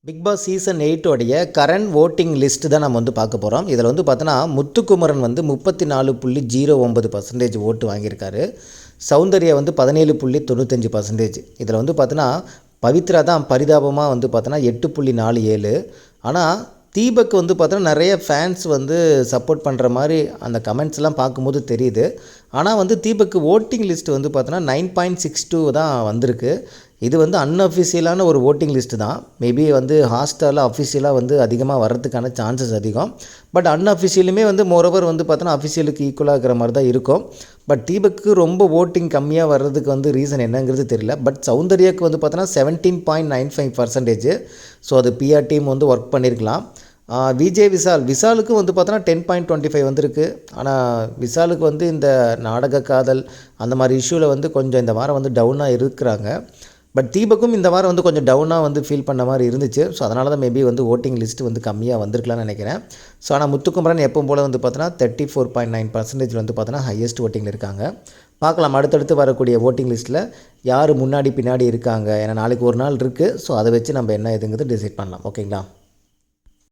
Big Boss season 8 உடைய current voting list தான் நம்ம வந்து பார்க்க போகிறோம். இதில் வந்து பார்த்தோன்னா முத்துக்குமரன் வந்து 34.09% ஓட்டு வாங்கியிருக்காரு. சௌந்தர்யா வந்து 17.95%. இதில் வந்து பார்த்தோன்னா பவித்ரா தான் பரிதாபமாக வந்து பார்த்தோன்னா 8.47. ஆனால் தீபக் வந்து பார்த்தோன்னா நிறைய ஃபேன்ஸ் வந்து சப்போர்ட் பண்ணுற மாதிரி அந்த கமெண்ட்ஸ்லாம் பார்க்கும்போது தெரியுது. ஆனால் வந்து தீபக்கு ஓட்டிங் லிஸ்ட் வந்து பார்த்தோன்னா 9.62 தான் வந்திருக்கு. இது வந்து அன்அஃபிஷியலான ஒரு ஓட்டிங் லிஸ்ட்டு தான். மேபி வந்து ஹாட்ஸ்டாரில் அஃபிஷியலாக வந்து அதிகமாக வர்றதுக்கான சான்சஸ் அதிகம். பட் அன்அஃபிஷியலுமே வந்து மோரோவர் வந்து பார்த்தோன்னா அஃபிஷியலுக்கு ஈக்குவலாக இருக்கிற மாதிரி தான் இருக்கும். பட் தீபக்கு ரொம்ப ஓட்டிங் கம்மியாக வர்றதுக்கு வந்து ரீசன் என்னங்கிறது தெரியல. பட் சௌந்தர்யாவுக்கு வந்து பார்த்தோன்னா 17.95%. ஸோ அது பிஆர் டீம் வந்து ஒர்க் பண்ணியிருக்கலாம். விசாலுக்கு வந்து பார்த்தோன்னா 10.25 வந்திருக்கு. ஆனால் விசாலுக்கு வந்து இந்த நாடக காதல் அந்த மாதிரி இஷ்யூவில் வந்து கொஞ்சம் இந்த வாரம் வந்து டவுனாக இருக்கிறாங்க. பட் தீபக்கும் இந்த வாரம் வந்து கொஞ்சம் டவுனாக வந்து ஃபீல் பண்ண மாதிரி இருந்துச்சு. ஸோ அதனால தான் மேபி வந்து ஓட்டிங் லிஸ்ட்டு வந்து கம்மியாக வந்திருக்கலாம்னு நினைக்கிறேன். ஸோ ஆனால் முத்துக்குமரன் எப்பவும் போல் வந்து பார்த்தோன்னா 34.9% வந்து பார்த்தோன்னா ஹையஸ்ட் ஓட்டிங்கில் இருக்காங்க. பார்க்கலாம் அடுத்தடுத்து வரக்கூடிய ஓட்டிங் லிஸ்ட்டில் யார் முன்னாடி பின்னாடி இருக்காங்க. ஏன்னா நாளைக்கு ஒரு நாள் இருக்குது. ஸோ அதை வச்சு நம்ம என்ன எதுங்கிறது டிசைட் பண்ணலாம். ஓகேங்களா?